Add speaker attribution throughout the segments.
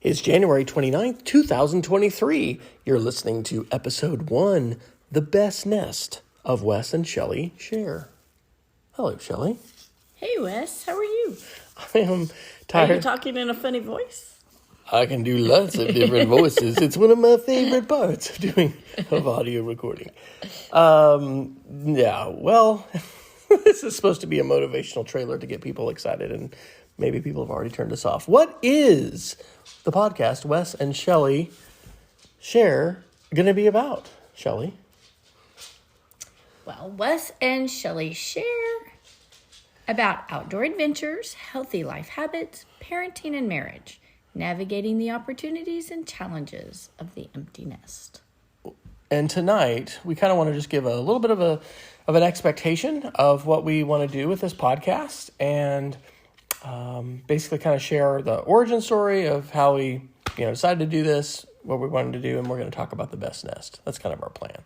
Speaker 1: It's January 29th, 2023. You're listening to episode 1, The Best Nest of Wes and Shelly Share. Hello, Shelly.
Speaker 2: Hey, Wes. How are you?
Speaker 1: I am tired.
Speaker 2: Are you talking in a funny voice?
Speaker 1: I can do lots of different voices. It's one of my favorite parts of audio recording. This is supposed to be a motivational trailer to get people excited, and maybe people have already turned us off. What is the podcast Wes and Shelly Share going to be about, Shelly?
Speaker 2: Well, Wes and Shelly Share about outdoor adventures, healthy life habits, parenting and marriage, navigating the opportunities and challenges of the empty nest.
Speaker 1: And tonight, we kind of want to just give a little bit of an expectation of what we want to do with this podcast, and basically kind of share the origin story of how we decided to do this, what we wanted to do, and we're going to talk about the best nest. That's kind of our plan.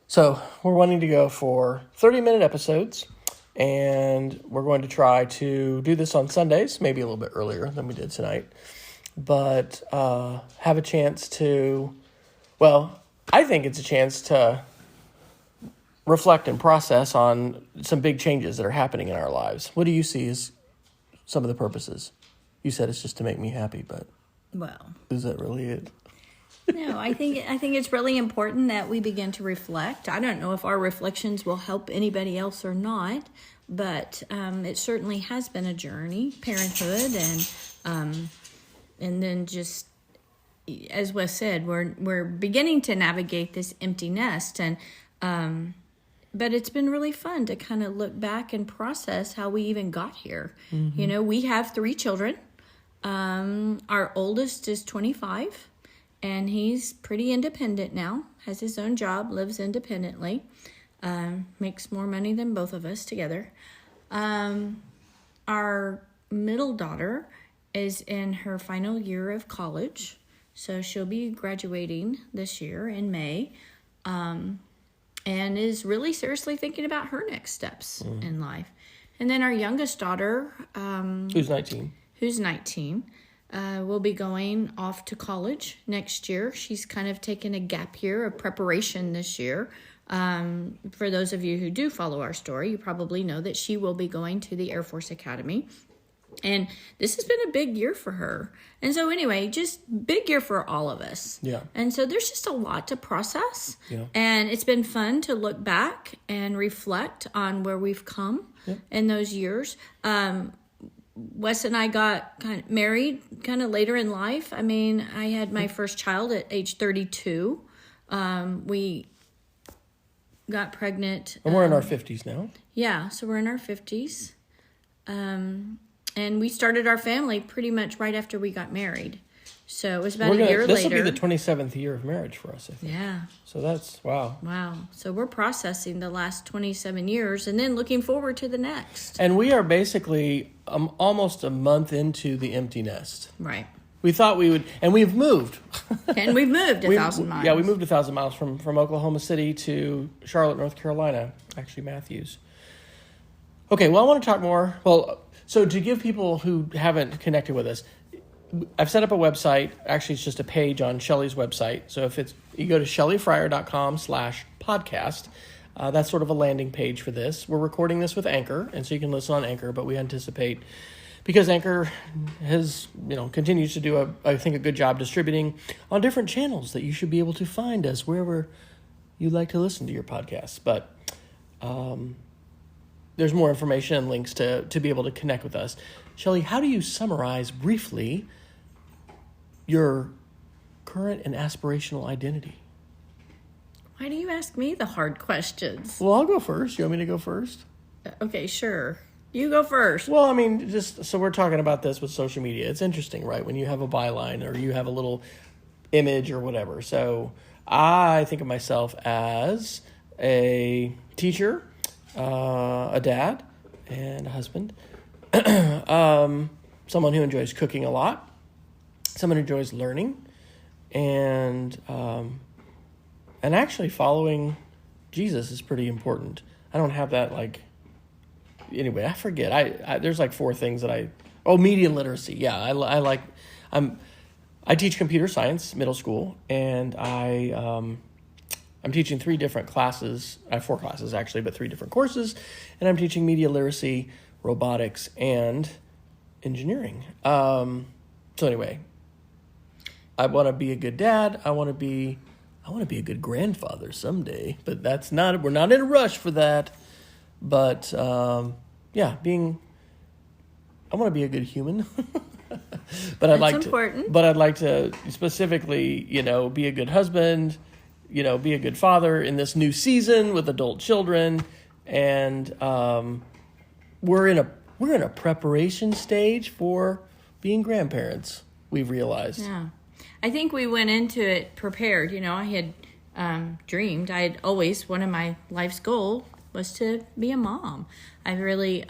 Speaker 1: So we're wanting to go for 30-minute episodes, and we're going to try to do this on Sundays, maybe a little bit earlier than we did tonight, but have a chance to, I think it's a chance to reflect and process on some big changes that are happening in our lives. What do you see as some of the purposes? You said it's just to make me happy, but is that really it?
Speaker 2: No, I think it's really important that we begin to reflect. I don't know if our reflections will help anybody else or not, but it certainly has been a journey, parenthood, and then just as Wes said, we're beginning to navigate this empty nest, and but it's been really fun to kind of look back and process how we even got here. Mm-hmm. We have 3 children. Our oldest is 25, and he's pretty independent now, has his own job, lives independently, makes more money than both of us together. Our middle daughter is in her final year of college, so she'll be graduating this year in May. And is really seriously thinking about her next steps in life. And then our youngest daughter,
Speaker 1: who's 19,
Speaker 2: will be going off to college next year. She's kind of taken a gap year of preparation this year. For those of you who do follow our story, you probably know that she will be going to the Air Force Academy. And this has been a big year for her. And so anyway, just big year for all of us.
Speaker 1: Yeah.
Speaker 2: And so there's just a lot to process.
Speaker 1: Yeah.
Speaker 2: And it's been fun to look back and reflect on where we've come in those years. Wes and I got kind of married kind of later in life. I mean, I had my first child at age 32. We got pregnant.
Speaker 1: And we're in our 50s now.
Speaker 2: Yeah, so we're in our 50s. And we started our family pretty much right after we got married. So it was about a year later.
Speaker 1: This will be the 27th year of marriage for us, I think.
Speaker 2: Yeah.
Speaker 1: So that's, wow.
Speaker 2: Wow. So we're processing the last 27 years and then looking forward to the next.
Speaker 1: And we are basically almost a month into the empty nest.
Speaker 2: Right.
Speaker 1: We thought we would, and we've moved.
Speaker 2: And we've moved 1,000 miles.
Speaker 1: Yeah, we moved 1,000 miles from Oklahoma City to Charlotte, North Carolina. Actually, Matthews. Okay, well, I want to talk more. So to give people who haven't connected with us, I've set up a website. Actually, it's just a page on Shelly's website. So if you go to shellyfryer.com/podcast, that's sort of a landing page for this. We're recording this with Anchor, and so you can listen on Anchor, but we anticipate, because Anchor has, continues to do, I think, a good job distributing on different channels, that you should be able to find us wherever you like to listen to your podcasts. But there's more information and links to be able to connect with us. Shelly, how do you summarize briefly your current and aspirational identity?
Speaker 2: Why do you ask me the hard questions?
Speaker 1: Well, I'll go first. You want me to go first?
Speaker 2: Okay, sure. You go first.
Speaker 1: Well, I mean, so we're talking about this with social media. It's interesting, right? When you have a byline or you have a little image or whatever. So I think of myself as a teacher, a dad, and a husband. Someone who enjoys cooking a lot. Someone who enjoys learning. And actually following Jesus is pretty important. I don't have that, anyway, I forget. There's 4 things that media literacy. Yeah, I teach computer science, middle school, and I'm teaching 3 different classes. I have 4 classes, actually, but 3 different courses. And I'm teaching media literacy, robotics, and engineering. So anyway, I want to be a good dad. I want to be a good grandfather someday. But we're not in a rush for that. But I want to be a good human. But I'd like to specifically, be a good husband, be a good father in this new season with adult children, and we're in a preparation stage for being grandparents. We've realized.
Speaker 2: Yeah, I think we went into it prepared. I had dreamed. I had always, one of my life's goal was to be a mom. I really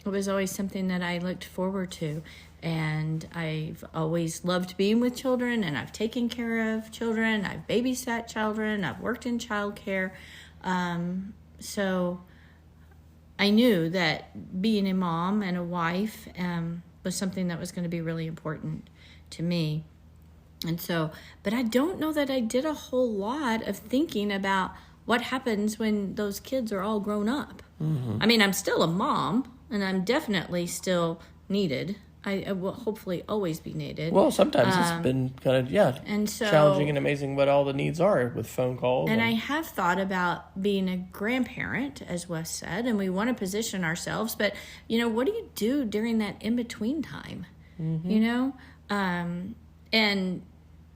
Speaker 2: it was always something that I looked forward to. And I've always loved being with children, and I've taken care of children. I've babysat children. I've worked in childcare. So I knew that being a mom and a wife was something that was going to be really important to me. And so, but I don't know that I did a whole lot of thinking about what happens when those kids are all grown up. Mm-hmm. I mean, I'm still a mom, and I'm definitely still needed. I will hopefully always be needed.
Speaker 1: Well, sometimes it's been kind of,
Speaker 2: and so,
Speaker 1: challenging and amazing what all the needs are with phone calls.
Speaker 2: And I have thought about being a grandparent, as Wes said, and we want to position ourselves. But, what do you do during that in-between time? Mm-hmm. And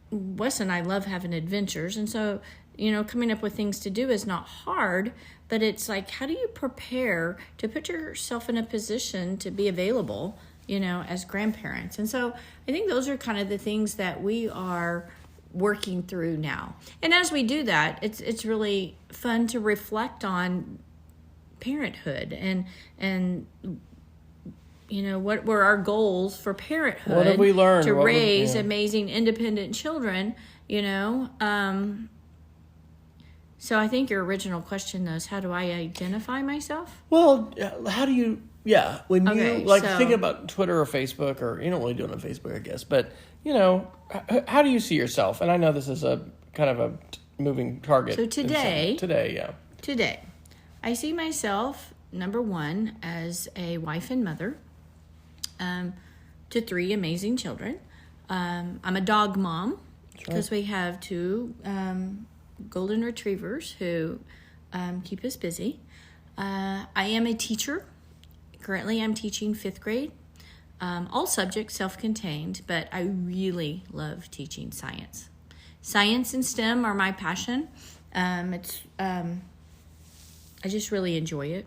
Speaker 2: Wes and I love having adventures. And so, coming up with things to do is not hard. But it's like, how do you prepare to put yourself in a position to be available as grandparents? And so I think those are kind of the things that we are working through now. And as we do that, it's really fun to reflect on parenthood and what were our goals for parenthood?
Speaker 1: What have we learned?
Speaker 2: To raise amazing independent children, So I think your original question, though, is how do I identify myself?
Speaker 1: Well, how do you... Yeah, when you thinking about Twitter or Facebook, or you don't really do it on Facebook, I guess, but how do you see yourself? And I know this is a kind of a moving target.
Speaker 2: So today,
Speaker 1: I
Speaker 2: see myself, number one, as a wife and mother to 3 amazing children. I'm a dog mom because we have 2 golden retrievers who keep us busy. I am a teacher. Currently, I'm teaching 5th grade, all subjects self-contained, but I really love teaching science. Science and STEM are my passion. I just really enjoy it.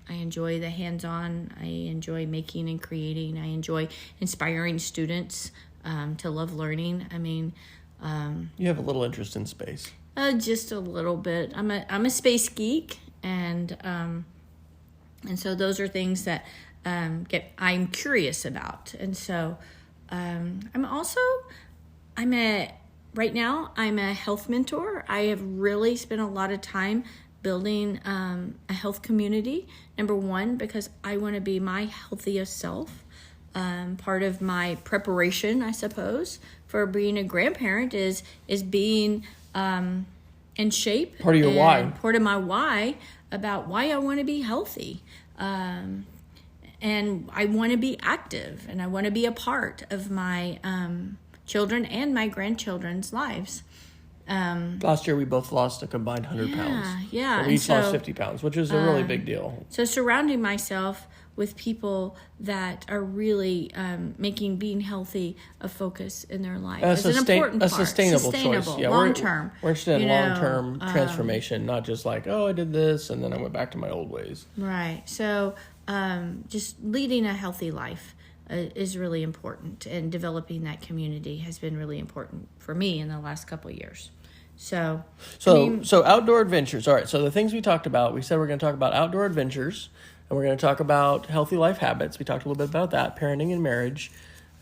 Speaker 2: I enjoy the hands-on. I enjoy making and creating. I enjoy inspiring students to love learning. I mean,
Speaker 1: you have a little interest in space.
Speaker 2: Just a little bit. I'm a space geek, and so those are things that I'm curious about. And so right now I'm a health mentor. I have really spent a lot of time building a health community. Number one, because I want to be my healthiest self. Part of my preparation, I suppose, for being a grandparent is being in shape.
Speaker 1: Part of your why.
Speaker 2: Part of my why about why I want to be healthy. And I want to be active, and I want to be a part of my children and my grandchildren's lives.
Speaker 1: Last year, we both lost a combined 100 pounds.
Speaker 2: Yeah.
Speaker 1: We each lost 50 pounds, which is a really big deal.
Speaker 2: So surrounding myself with people that are really making being healthy a focus in their life is an important part.
Speaker 1: A sustainable choice. Yeah,
Speaker 2: long-term.
Speaker 1: We're interested in long-term transformation, not just like, I did this, and then I went back to my old ways.
Speaker 2: Right. So just leading a healthy life is really important, and developing that community has been really important for me in the last couple of years. So outdoor adventures. All right. So the things we talked about, we said we're going to talk about outdoor adventures, and we're going to talk about healthy life habits. We talked a little bit about that, parenting and marriage,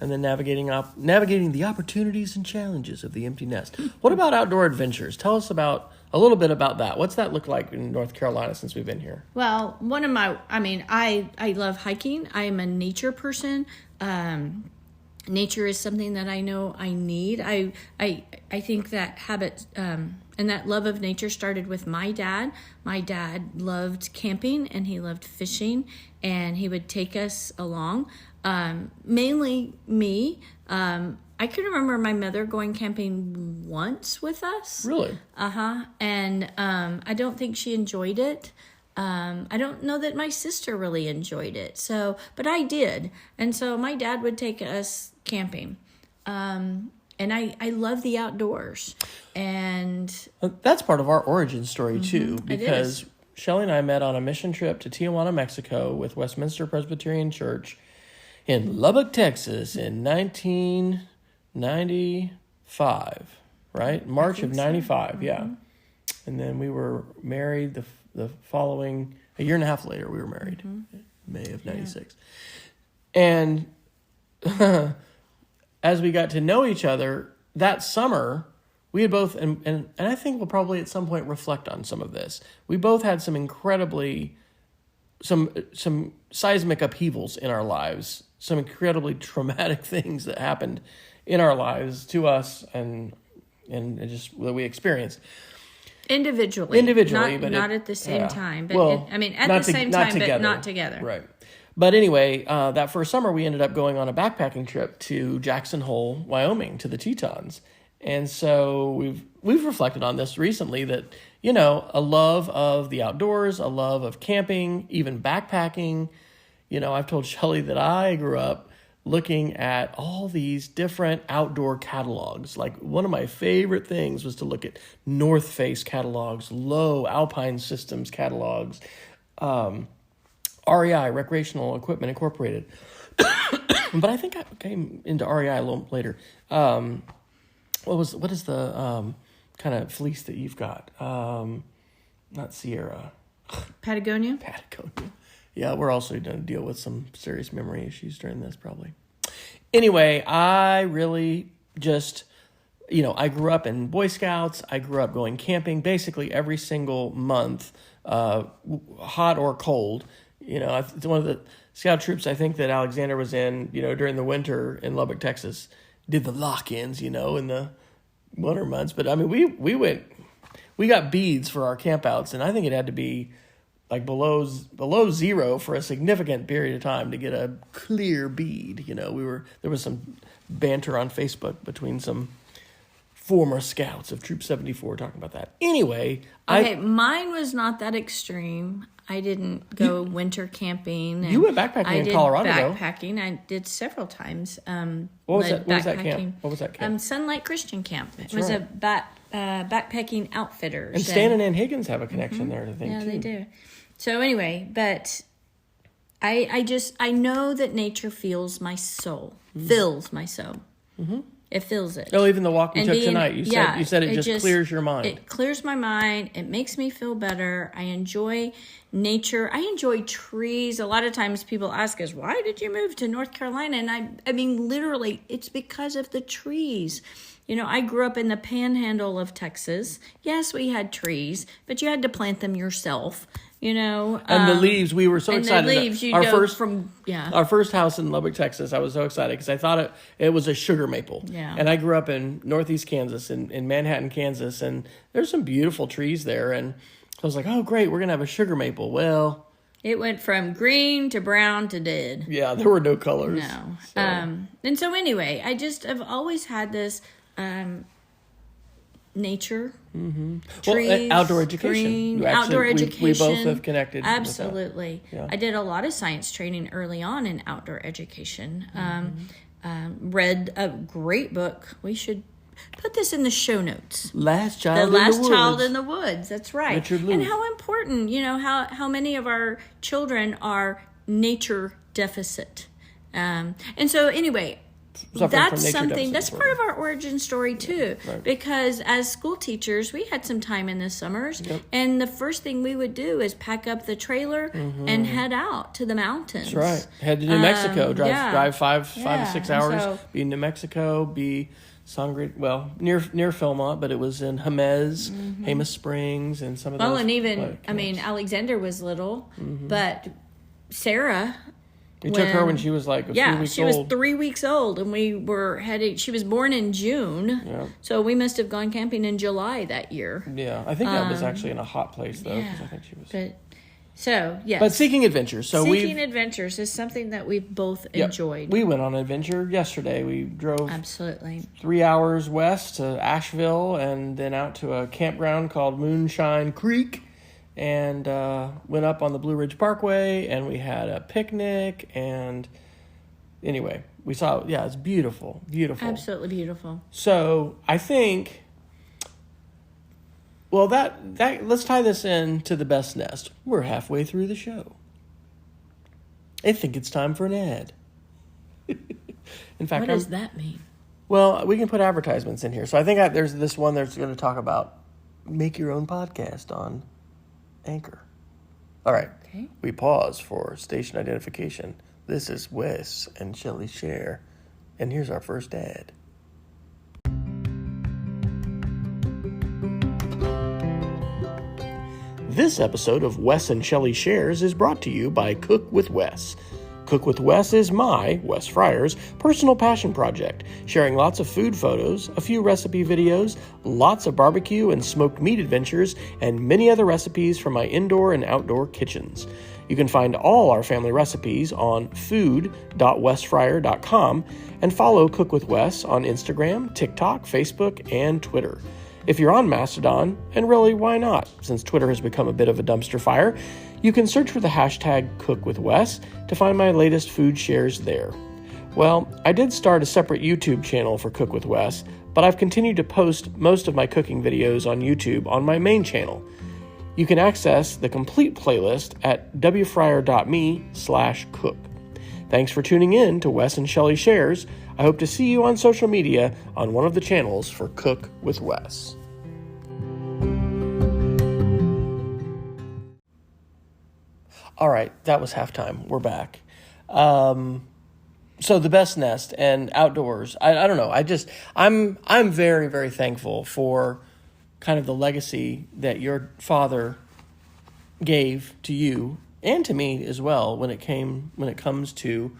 Speaker 2: and then navigating the opportunities and challenges of the empty nest. What about outdoor adventures? Tell us a little bit about that. What's that look like in North Carolina since we've been here? Well, I love hiking. I am a nature person. And nature is something that I know I need. I think that habit and that love of nature started with my dad. My dad loved camping and he loved fishing, and he would take us along. Mainly me. I can remember my mother going camping once with us.
Speaker 1: Really?
Speaker 2: And I don't think she enjoyed it. I don't know that my sister really enjoyed it. But I did. And so my dad would take us camping. And I love the outdoors. And
Speaker 1: that's part of our origin story too, because Shelly and I met on a mission trip to Tijuana, Mexico with Westminster Presbyterian Church in Lubbock, Texas in 1995, right? March of 95, yeah. And then we were married the following, a year and a half later, we were married, May of 96. And as we got to know each other that summer, we had both, and I think we'll probably at some point reflect on some of this. We both had some seismic upheavals in our lives, some incredibly traumatic things that happened in our lives to us and just that we experienced.
Speaker 2: Individually,
Speaker 1: but
Speaker 2: not at the same time. But
Speaker 1: well,
Speaker 2: at the same time, but not together.
Speaker 1: Right. But anyway, that first summer we ended up going on a backpacking trip to Jackson Hole, Wyoming, to the Tetons. And so we've reflected on this recently that, a love of the outdoors, a love of camping, even backpacking. I've told Shelly that I grew up looking at all these different outdoor catalogs. Like, one of my favorite things was to look at North Face catalogs, Low Alpine Systems catalogs, REI, Recreational Equipment Incorporated. But I think I came into REI a little later. What is the kind of fleece that you've got? Not Sierra.
Speaker 2: Patagonia.
Speaker 1: Yeah, we're also going to deal with some serious memory issues during this, probably. Anyway, I really just, I grew up in Boy Scouts. I grew up going camping basically every single month, hot or cold. It's one of the scout troops I think that Alexander was in, during the winter in Lubbock, Texas, did the lock-ins, in the winter months. But I mean, we got beads for our campouts, and I think it had to be like below zero for a significant period of time to get a clear bead. There was some banter on Facebook between some former scouts of Troop 74 talking about that. Anyway,
Speaker 2: mine was not that extreme. I didn't go winter camping.
Speaker 1: You went backpacking in Colorado, though.
Speaker 2: Backpacking. I did several times.
Speaker 1: What was that camp? What was that camp?
Speaker 2: Sunlight Christian Camp.
Speaker 1: That's
Speaker 2: it was
Speaker 1: right.
Speaker 2: a backpacking outfitters.
Speaker 1: And Stan and Ann Higgins have a connection there, I think,
Speaker 2: yeah,
Speaker 1: too.
Speaker 2: they do. So anyway, but I know that nature fills my soul. Mm-hmm. It fills it.
Speaker 1: Oh, even the walk we took tonight. You said it just clears your mind.
Speaker 2: It clears my mind. It makes me feel better. I enjoy nature. I enjoy trees. A lot of times people ask us, why did you move to North Carolina? And I mean, literally, it's because of the trees. I grew up in the panhandle of Texas. Yes, we had trees, but you had to plant them yourself. And
Speaker 1: the leaves, we were so excited.
Speaker 2: The leaves,
Speaker 1: our first house in Lubbock, Texas, I was so excited because I thought it was a sugar maple.
Speaker 2: Yeah.
Speaker 1: And I grew up in northeast Kansas, in Manhattan, Kansas, and there's some beautiful trees there. And I was like, oh, great, we're going to have a sugar maple. Well,
Speaker 2: it went from green to brown to dead.
Speaker 1: Yeah, there were no colors.
Speaker 2: No.
Speaker 1: So.
Speaker 2: And so anyway, I've always had this nature, trees,
Speaker 1: outdoor education.
Speaker 2: Green, outdoor education.
Speaker 1: We both have connected.
Speaker 2: Absolutely.
Speaker 1: Yeah.
Speaker 2: I did a lot of science training early on in outdoor education. Read a great book. We should put this in the show notes.
Speaker 1: Last Child
Speaker 2: in the Woods. That's right.
Speaker 1: Richard Louv.
Speaker 2: And how important, how many of our children are nature deficit. And so anyway, that's something that's part of our origin story too,
Speaker 1: right.
Speaker 2: Because as school teachers we had some time in the summers, and the first thing we would do is pack up the trailer and head out to the mountains.
Speaker 1: That's right. Head to New Mexico, drive 5 to 6 hours, be in New Mexico, be Sangre, near Philmont, but it was in Jemez Springs, and some of those.
Speaker 2: Well, and even Alexander was little, but Sarah
Speaker 1: We took her when she was like a few weeks
Speaker 2: she
Speaker 1: old.
Speaker 2: was 3 weeks old, and we were heading. She was born in June, so we must have gone camping in July that year.
Speaker 1: Yeah, I think that was actually in a hot place though, because I think she was. But seeking adventures. So
Speaker 2: seeking adventures is something that we've both enjoyed.
Speaker 1: We went on an adventure yesterday. We drove 3 hours west to Asheville and then out to a campground called Moonshine Creek. And went up on the Blue Ridge Parkway, and we had a picnic, and anyway, we saw, it's beautiful, beautiful.
Speaker 2: Absolutely beautiful.
Speaker 1: So I think, well, that let's tie this in to the best nest. We're halfway through the show. I think it's time for an ad. In fact,
Speaker 2: what does that mean?
Speaker 1: Well, we can put advertisements in here. So I think there's this one that's going to talk about make your own podcast on Anchor. All right.
Speaker 2: Okay.
Speaker 1: We pause for station identification. This is Wes and Shelly Share. And here's our first ad. This episode of Wes and Shelly Shares is brought to you by Cook with Wes. Cook with Wes is my, Wes Fryer's, personal passion project, sharing lots of food photos, a few recipe videos, lots of barbecue and smoked meat adventures, and many other recipes from my indoor and outdoor kitchens. You can find all our family recipes on food.wesfryer.com and follow Cook with Wes on Instagram, TikTok, Facebook, and Twitter. If you're on Mastodon, and really, why not? Since Twitter has become a bit of a dumpster fire, you can search for the hashtag CookWithWes to find my latest food shares there. Well, I did start a separate YouTube channel for Cook with Wes, but I've continued to post most of my cooking videos on YouTube on my main channel. You can access the complete playlist at wfryer.me/cook. Thanks for tuning in to Wes and Shelly Shares. I hope to see you on social media on one of the channels for Cook with Wes. All right, that was halftime. We're back. So the best nest and outdoors. I don't know. I'm very, very thankful for kind of the legacy that your father gave to you and to me as well when it comes to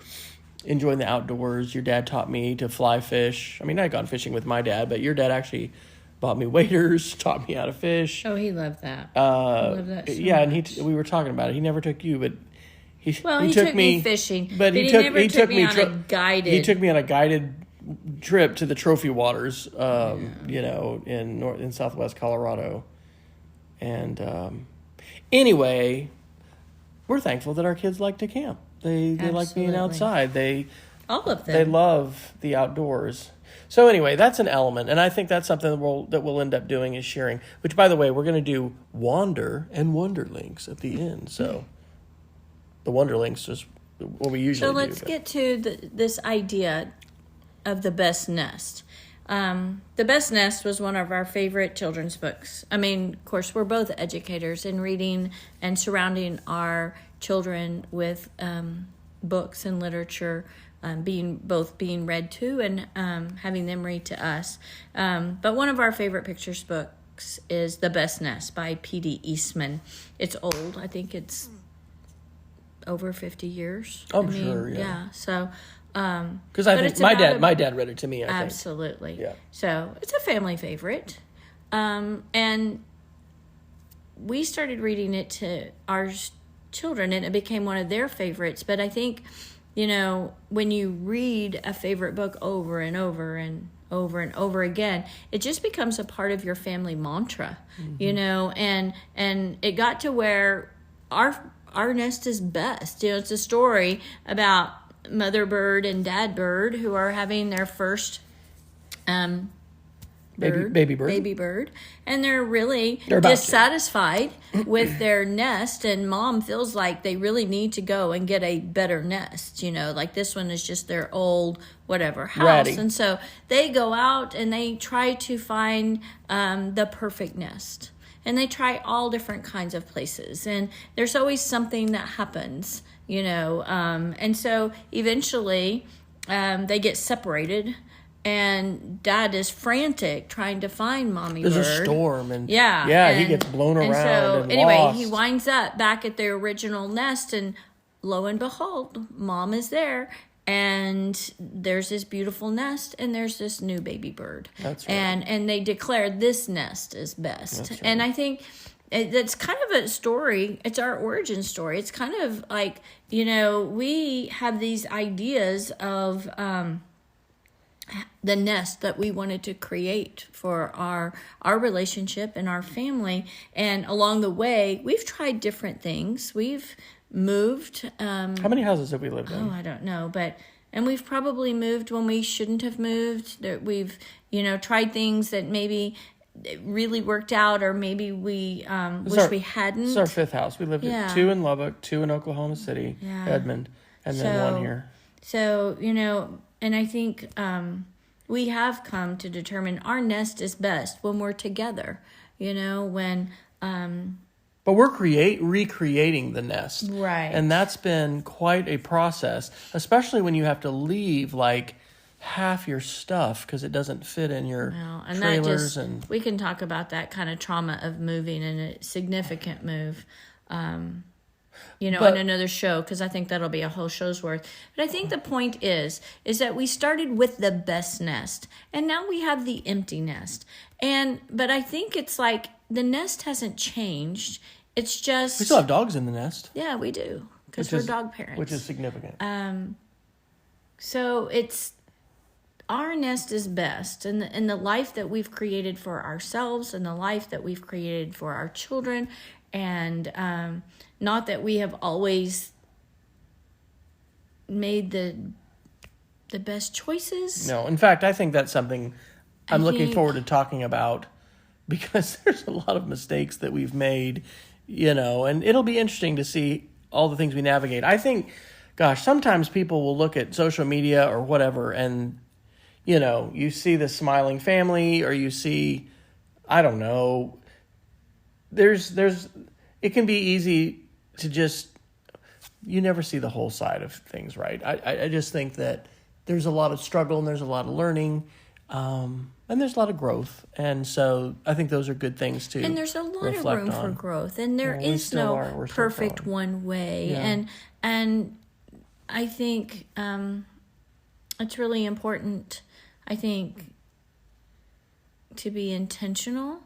Speaker 1: enjoying the outdoors. Your dad taught me to fly fish. I mean, I'd gone fishing with my dad, but your dad actually bought me waders, taught me how to fish.
Speaker 2: Oh, he loved that. He loved that so much.
Speaker 1: And we were talking about it. He never took you, but he
Speaker 2: took me fishing.
Speaker 1: But he
Speaker 2: never took me on a guided.
Speaker 1: He took me on a guided trip to the Trophy Waters, in Southwest Colorado. And anyway, we're thankful that our kids like to camp. They like being outside.
Speaker 2: All of them.
Speaker 1: They love the outdoors. So anyway, that's an element, and I think that's something that we'll end up doing is sharing. Which, by the way, we're going to do Wander and Wonderlinks at the end. So the Wonderlinks is what we usually do.
Speaker 2: So let's get to this idea of the best nest. The Best Nest was one of our favorite children's books. I mean, of course, we're both educators in reading and surrounding our children with books and literature, being read to and having them read to us. But one of our favorite pictures books is The Best Nest by P.D. Eastman. It's old. I think it's over 50 years.
Speaker 1: Sure, yeah.
Speaker 2: Yeah, so...
Speaker 1: Because I think my dad read it to me, I think.
Speaker 2: Absolutely.
Speaker 1: Yeah.
Speaker 2: So it's a family favorite. And we started reading it to our children, and it became one of their favorites. But I think, when you read a favorite book over and over and over and over again, it just becomes a part of your family mantra, and it got to where our nest is best. It's a story about Mother Bird and Dad Bird who are having their first
Speaker 1: baby bird,
Speaker 2: and they're really dissatisfied with their nest, and Mom feels like they really need to go and get a better nest. Like this one is just their old whatever house.
Speaker 1: Ratty.
Speaker 2: And so they go out and they try to find the perfect nest, and they try all different kinds of places, and there's always something that happens. And so eventually they get separated, and Dad is frantic trying to find Mommy Bird.
Speaker 1: There's a storm, and he gets blown around.
Speaker 2: So
Speaker 1: and
Speaker 2: anyway,
Speaker 1: lost.
Speaker 2: he winds up back at their original nest, and lo and behold, mom is there. And there's this beautiful nest, and there's this new baby bird.
Speaker 1: That's right.
Speaker 2: And they declare this nest is best.
Speaker 1: That's right.
Speaker 2: And I think it's kind of a story. It's our origin story. It's kind of like, we have these ideas of the nest that we wanted to create for our relationship and our family. And along the way, we've tried different things. We've moved.
Speaker 1: How many houses have we lived in?
Speaker 2: Oh, I don't know, and we've probably moved when we shouldn't have moved. That we've, tried things that maybe it really worked out, or maybe we wish we hadn't.
Speaker 1: This is our 5th house. We lived in 2 in Lubbock, 2 in Oklahoma City, Edmond, and then 1 here.
Speaker 2: So, and I think we have come to determine our nest is best when we're together, when...
Speaker 1: But we're recreating the nest.
Speaker 2: Right.
Speaker 1: And that's been quite a process, especially when you have to leave like half your stuff because it doesn't fit in your trailers.
Speaker 2: We can talk about that kind of trauma of moving and a significant move, on another show, because I think that'll be a whole show's worth. But I think the point is that we started with the best nest, and now we have the empty nest. But I think it's like the nest hasn't changed. It's just...
Speaker 1: We still have dogs in the nest.
Speaker 2: Yeah, we do, because we're dog parents.
Speaker 1: Which is significant.
Speaker 2: So it's... Our nest is best, and the life that we've created for ourselves, and the life that we've created for our children, and not that we have always made the best choices.
Speaker 1: No, in fact, I think that's something I'm looking forward to talking about, because there's a lot of mistakes that we've made, and it'll be interesting to see all the things we navigate. I think, gosh, sometimes people will look at social media or whatever, and, you see the smiling family, or you see, I don't know, it can be easy to just, you never see the whole side of things, right? I just think that there's a lot of struggle, and there's a lot of learning, and there's a lot of growth. And so I think those are good things to reflect on. And
Speaker 2: there's a lot of room for growth. And there is no perfect one way. Yeah. And I think it's really important, I think, to be intentional.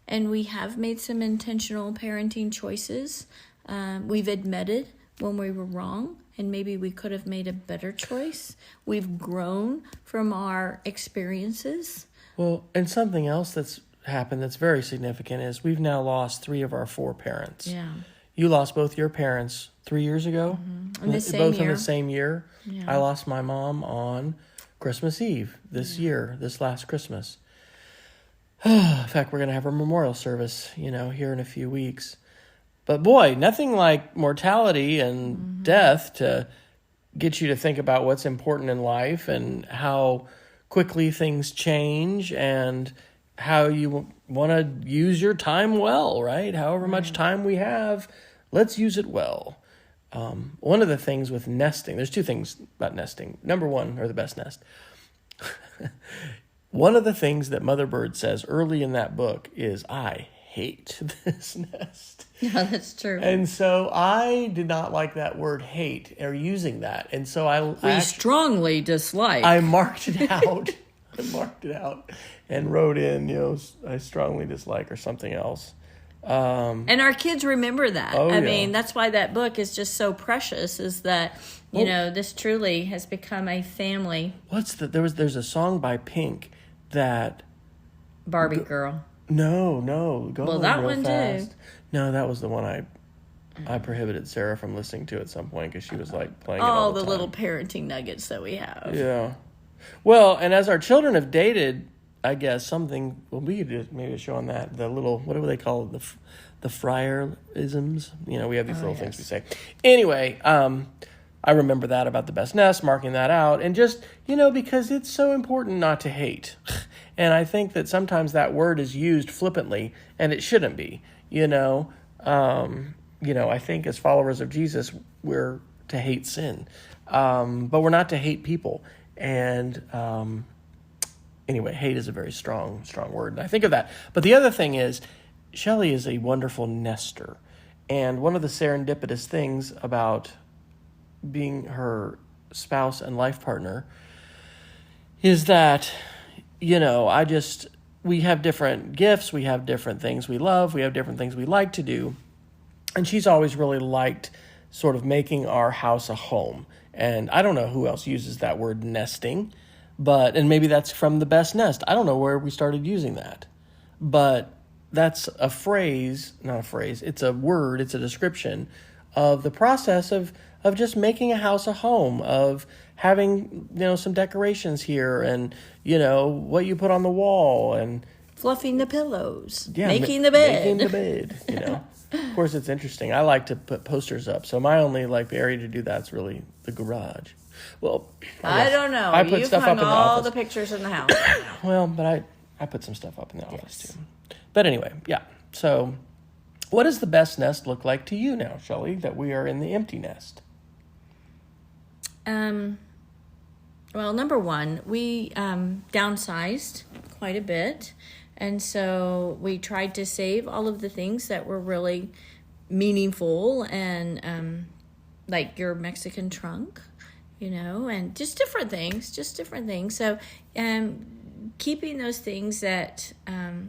Speaker 2: And we have made some intentional parenting choices. We've admitted when we were wrong, and maybe we could have made a better choice. We've grown from our experiences. Well,
Speaker 1: and something else that's happened that's very significant is we've now lost 3 of our 4 parents.
Speaker 2: Yeah.
Speaker 1: You lost both your parents 3 years ago.
Speaker 2: Mm-hmm.
Speaker 1: In the same year. Yeah. I lost my mom on Christmas Eve this last Christmas. In fact, we're going to have a memorial service, here in a few weeks. But boy, nothing like mortality and death to get you to think about what's important in life and how quickly things change and how you want to use your time well, right? However much time we have, let's use it well. One of the things with nesting, there's 2 things about nesting. Number 1, or the best nest. One of the things that Mother Bird says early in that book is, I hate this nest.
Speaker 2: Yeah, that's true.
Speaker 1: And so I did not like that word hate or using that. And so I
Speaker 2: strongly dislike.
Speaker 1: I marked it out. And wrote in, I strongly dislike or something else.
Speaker 2: And our kids remember that. I mean, that's why that book is just so precious, is that, this truly has become a family.
Speaker 1: There's a song by Pink that...
Speaker 2: Barbie Girl.
Speaker 1: No. Go
Speaker 2: well, that one fast.
Speaker 1: Too. No, that was the one I prohibited Sarah from listening to at some point because she was like playing it all the time.
Speaker 2: Little parenting nuggets that we have.
Speaker 1: Yeah. Well, and as our children have dated, I guess something, we could do maybe a show on that. The little, what do they call it? The Fryer-isms. We have these little things we say. Anyway, I remember that about the best nest, marking that out. And just, because it's so important not to hate. And I think that sometimes that word is used flippantly, and it shouldn't be. I think as followers of Jesus, we're to hate sin, but we're not to hate people. And anyway, hate is a very strong word, and I think of that. But the other thing is, Shelly is a wonderful nester, and one of the serendipitous things about being her spouse and life partner is that, we have different gifts, we have different things we love, we have different things we like to do. And she's always really liked sort of making our house a home. And I don't know who else uses that word nesting, and maybe that's from The Best Nest. I don't know where we started using that, but that's a phrase, not a phrase, it's a word, it's a description of the process of just making a house a home, of having, some decorations here and, what you put on the wall and
Speaker 2: fluffing the pillows, making the bed.
Speaker 1: Making the bed, Of course, it's interesting. I like to put posters up. So my only area to do that's really the garage. Well,
Speaker 2: I don't know.
Speaker 1: I put
Speaker 2: You've
Speaker 1: stuff
Speaker 2: hung
Speaker 1: up in the
Speaker 2: all
Speaker 1: office.
Speaker 2: the pictures in the house.
Speaker 1: Well, but I put some stuff up in the office too. But anyway, yeah. So what does the best nest look like to you now, Shelly, that we are in the empty nest?
Speaker 2: Well, number one, we downsized quite a bit. And so we tried to save all of the things that were really meaningful and like your Mexican trunk, and just different things. So keeping those things that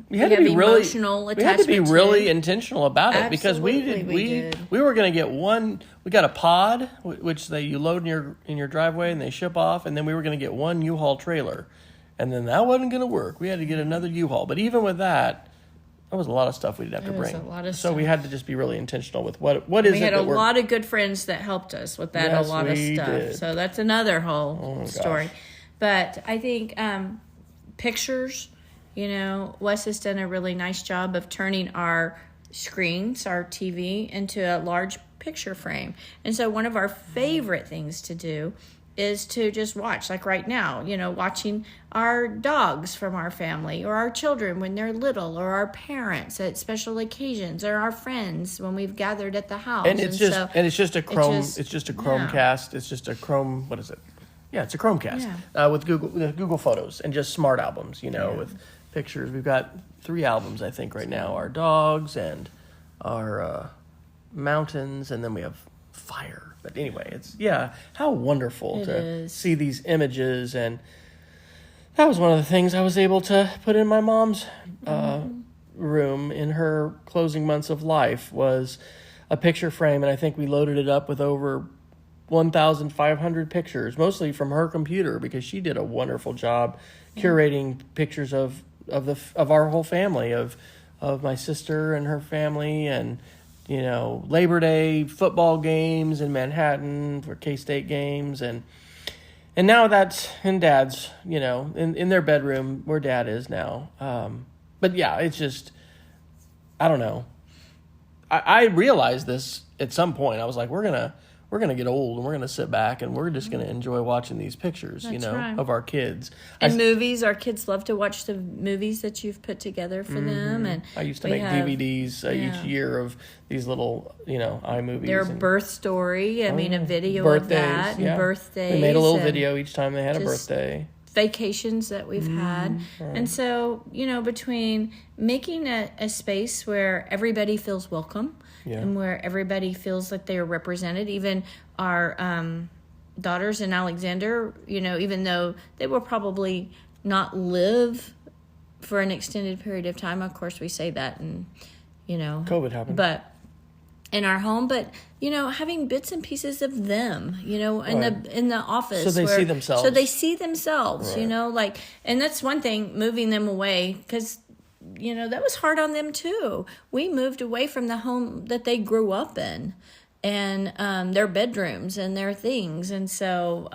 Speaker 2: we have emotional attachment to.
Speaker 1: We had to be really intentional about it.
Speaker 2: Absolutely,
Speaker 1: because we were going to get one. We got a pod which you load in your driveway and they ship off, and then we were going to get one U-Haul trailer, and then that wasn't going to work. We had to get another U-Haul. But even with that was a lot of stuff we didn't have to bring.
Speaker 2: A lot of
Speaker 1: so
Speaker 2: stuff.
Speaker 1: we had to just be really intentional with what is it.
Speaker 2: We had a lot of good friends that helped us with that.
Speaker 1: Yes,
Speaker 2: a lot of stuff.
Speaker 1: Did.
Speaker 2: So that's another whole story.
Speaker 1: Gosh.
Speaker 2: But I think pictures, Wes has done a really nice job of turning our screens, our TV, into a large picture frame. And so one of our favorite things to do is to just watch, like right now, watching our dogs from our family, or our children when they're little, or our parents at special occasions, or our friends when we've gathered at the house.
Speaker 1: And it's just a Chromecast. It's just a Chrome. What is it? Yeah, it's a Chromecast with Google Photos and just smart albums, with pictures. We've got 3 albums, I think, right now. Our dogs and our mountains, and then we have fire. But anyway, it's, how wonderful to see these images. And that was one of the things I was able to put in my mom's room in her closing months of life, was a picture frame. And I think we loaded it up with over 1,500 pictures, mostly from her computer, because she did a wonderful job curating pictures of our whole family, of my sister and her family, and Labor Day football games in Manhattan for K-State games, and now that's in Dad's, in their bedroom where Dad is now. But yeah, it's just, I don't know. I realized this at some point. I was like, we're gonna get old, and we're gonna sit back, and we're just gonna enjoy watching these pictures,
Speaker 2: right.
Speaker 1: of our kids.
Speaker 2: And movies. Our kids love to watch the movies that you've put together for them. And
Speaker 1: I used to make DVDs each year of these little, iMovies.
Speaker 2: Their birth story. A video of that, and birthdays.
Speaker 1: We made a little video each time they had a birthday.
Speaker 2: Vacations that we've had. Right. And so, between making a space where everybody feels welcome, and where everybody feels like they are represented, even our daughters in Alexander, even though they will probably not live for an extended period of time. Of course, we say that, and,
Speaker 1: COVID happened.
Speaker 2: But in our home, but having bits and pieces of them, in the office,
Speaker 1: so they see themselves.
Speaker 2: Right. And that's one thing, moving them away, because that was hard on them too. We moved away from the home that they grew up in, and their bedrooms and their things, and so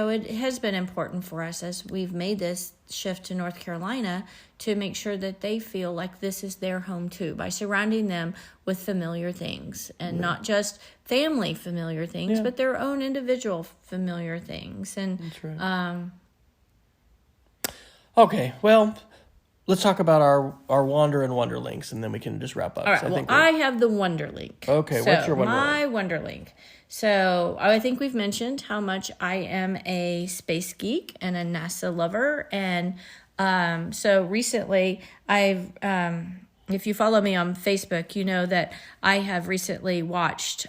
Speaker 2: it has been important for us as we've made this shift to North Carolina to make sure that they feel like this is their home too, by surrounding them with familiar things, and not just family familiar things, but their own individual familiar things. And
Speaker 1: that's right. Okay, well, let's talk about our Wander and Wonder links, and then we can just wrap up.
Speaker 2: All right, I have the Wonder link.
Speaker 1: Okay, what's your Wonder link?
Speaker 2: My Wonder link. So I think we've mentioned how much I am a space geek and a NASA lover. And so recently I've, if you follow me on Facebook, you know that I have recently watched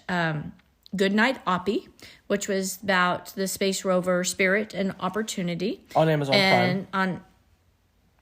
Speaker 2: Goodnight Oppie, which was about the space rover Spirit and Opportunity.
Speaker 1: On Amazon Prime.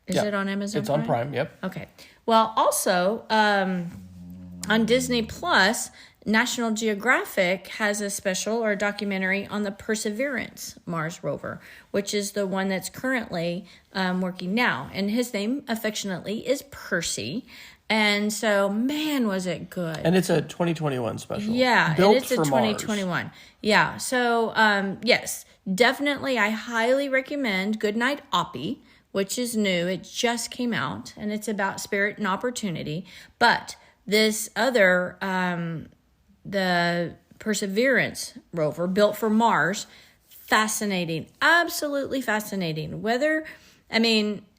Speaker 2: Is it on Amazon
Speaker 1: It's
Speaker 2: Prime?
Speaker 1: on Prime, yep.
Speaker 2: Okay. Well, also, on Disney Plus, National Geographic has a special or a documentary on the Perseverance Mars rover, which is the one that's currently working now. And his name, affectionately, is Percy. And so, man, was it good.
Speaker 1: And it's a 2021 special.
Speaker 2: Yeah,
Speaker 1: Built
Speaker 2: it's a
Speaker 1: for
Speaker 2: 2021.
Speaker 1: Mars.
Speaker 2: Yeah, so, yes, definitely I highly recommend Goodnight Oppie, which is new. It just came out, and it's about spirit and opportunity. But this other, the Perseverance rover, built for Mars, fascinating, absolutely fascinating.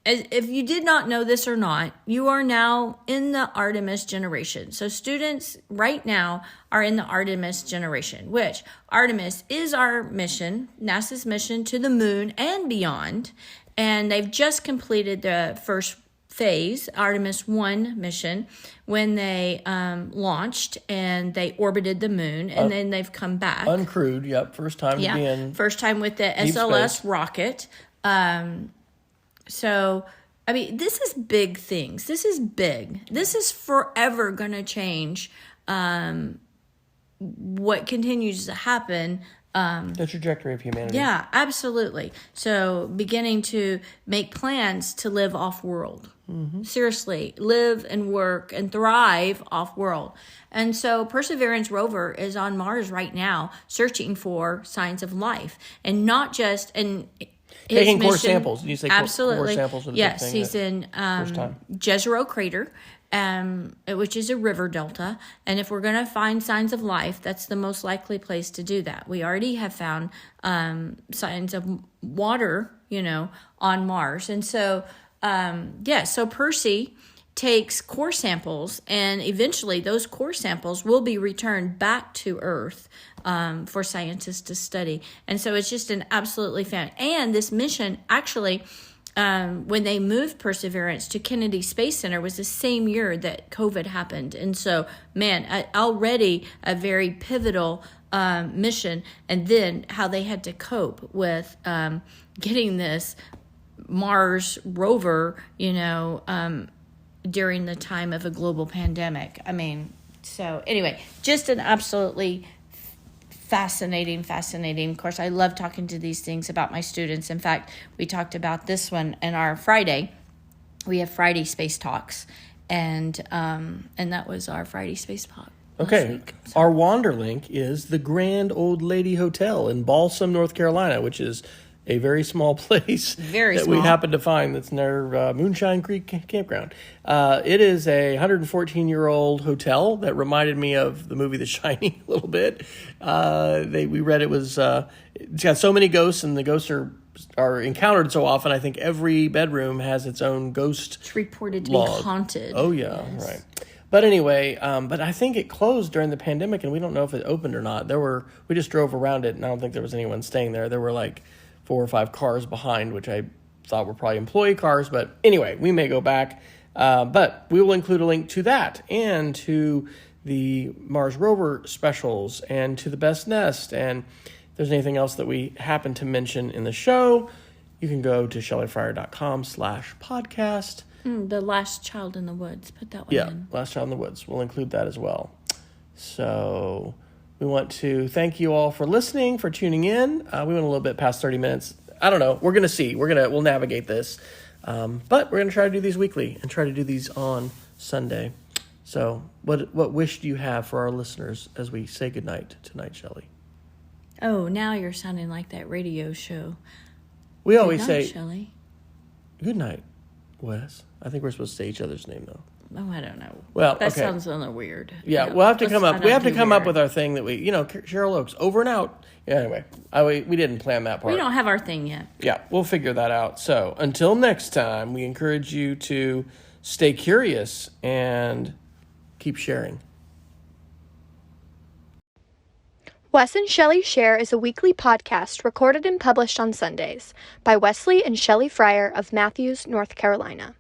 Speaker 2: If you did not know this or not, you are now in the Artemis generation. So students right now are in the Artemis generation, which Artemis is our mission, NASA's mission to the moon and beyond. And they've just completed the first phase, Artemis 1 mission, when they launched and they orbited the moon, and then they've come back.
Speaker 1: Uncrewed, yep. First time to be in.
Speaker 2: First time with the
Speaker 1: deep
Speaker 2: SLS
Speaker 1: space.
Speaker 2: rocket. So, this is big things. This is big. This is forever going to change what continues to happen.
Speaker 1: The trajectory of humanity.
Speaker 2: Yeah, absolutely. So, beginning to make plans to live off-world. Mm-hmm. Seriously, live and work and thrive off-world. And so, Perseverance rover is on Mars right now, searching for signs of life. And not just...
Speaker 1: Taking core samples. Did you say
Speaker 2: absolutely.
Speaker 1: Core samples?
Speaker 2: Yes, he's in Jezero Crater, which is a river delta. And if we're going to find signs of life, that's the most likely place to do that. We already have found signs of water, on Mars. And so, so Percy takes core samples, and eventually those core samples will be returned back to Earth for scientists to study. And so it's just an absolutely and this mission actually, when they moved Perseverance to Kennedy Space Center, was the same year that COVID happened. And so, already a very pivotal mission. And then how they had to cope with getting this Mars rover, during the time of a global pandemic. So anyway, just an absolutely fascinating. Of course, I love talking to these things about my students. In fact, we talked about this one in our Friday. We have Friday Space Talks, and that was our Friday Space Talk.
Speaker 1: Okay, our Wanderlink is the Grand Old Lady Hotel in Balsam, North Carolina, which is a very small place we happened to find that's near Moonshine Creek Campground. It is a 114-year-old hotel that reminded me of the movie The Shining a little bit. We read it was it's got so many ghosts, and the ghosts are encountered so often. I think every bedroom has its own ghost.
Speaker 2: It's reported to
Speaker 1: log.
Speaker 2: be haunted.
Speaker 1: Oh yeah, yes. Right. But anyway, but I think it closed during the pandemic, and we don't know if it opened or not. We just drove around it, and I don't think there was anyone staying there. There were like 4 or 5 cars behind, which I thought were probably employee cars. But anyway, we may go back. But we will include a link to that and to the Mars rover specials and to the Best Nest. And if there's anything else that we happen to mention in the show, you can go to shellyfryer.com/podcast.
Speaker 2: The Last Child in the Woods. Put that one in.
Speaker 1: Yeah, Last Child in the Woods. We'll include that as well. So we want to thank you all for listening, for tuning in. We went a little bit past 30 minutes. I don't know. We're going to see. We'll navigate this. But we're going to try to do these weekly and try to do these on Sunday. So what wish do you have for our listeners as we say goodnight tonight, Shelly?
Speaker 2: Oh, now you're sounding like that radio show.
Speaker 1: We always say
Speaker 2: Shelly.
Speaker 1: Good night, Wes. I think we're supposed to say each other's name, though.
Speaker 2: Oh, I don't know.
Speaker 1: Well,
Speaker 2: that
Speaker 1: okay.
Speaker 2: sounds a little weird.
Speaker 1: Yeah, we'll have to come up. We have to come up with our thing that we, Cheryl Oaks, over and out. Yeah, anyway, we didn't plan that part.
Speaker 2: We don't have our thing yet.
Speaker 1: Yeah, we'll figure that out. So until next time, we encourage you to stay curious and keep sharing.
Speaker 3: Wes and Shelly Share is a weekly podcast recorded and published on Sundays by Wesley and Shelly Fryer of Matthews, North Carolina.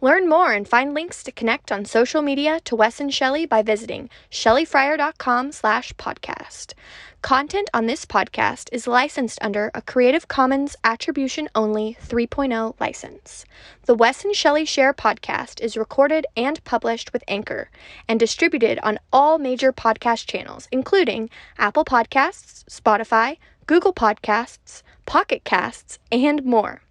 Speaker 3: Learn more and find links to connect on social media to Wes and Shelly by visiting shellyfryer.com/podcast. Content on this podcast is licensed under a Creative Commons Attribution Only 3.0 license. The Wes and Shelly Share podcast is recorded and published with Anchor and distributed on all major podcast channels, including Apple Podcasts, Spotify, Google Podcasts, Pocket Casts, and more.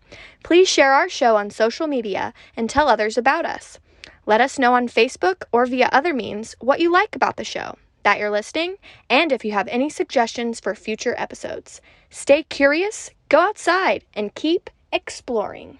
Speaker 3: Please share our show on social media and tell others about us. Let us know on Facebook or via other means what you like about the show, that you're listening, and if you have any suggestions for future episodes. Stay curious, go outside, and keep exploring.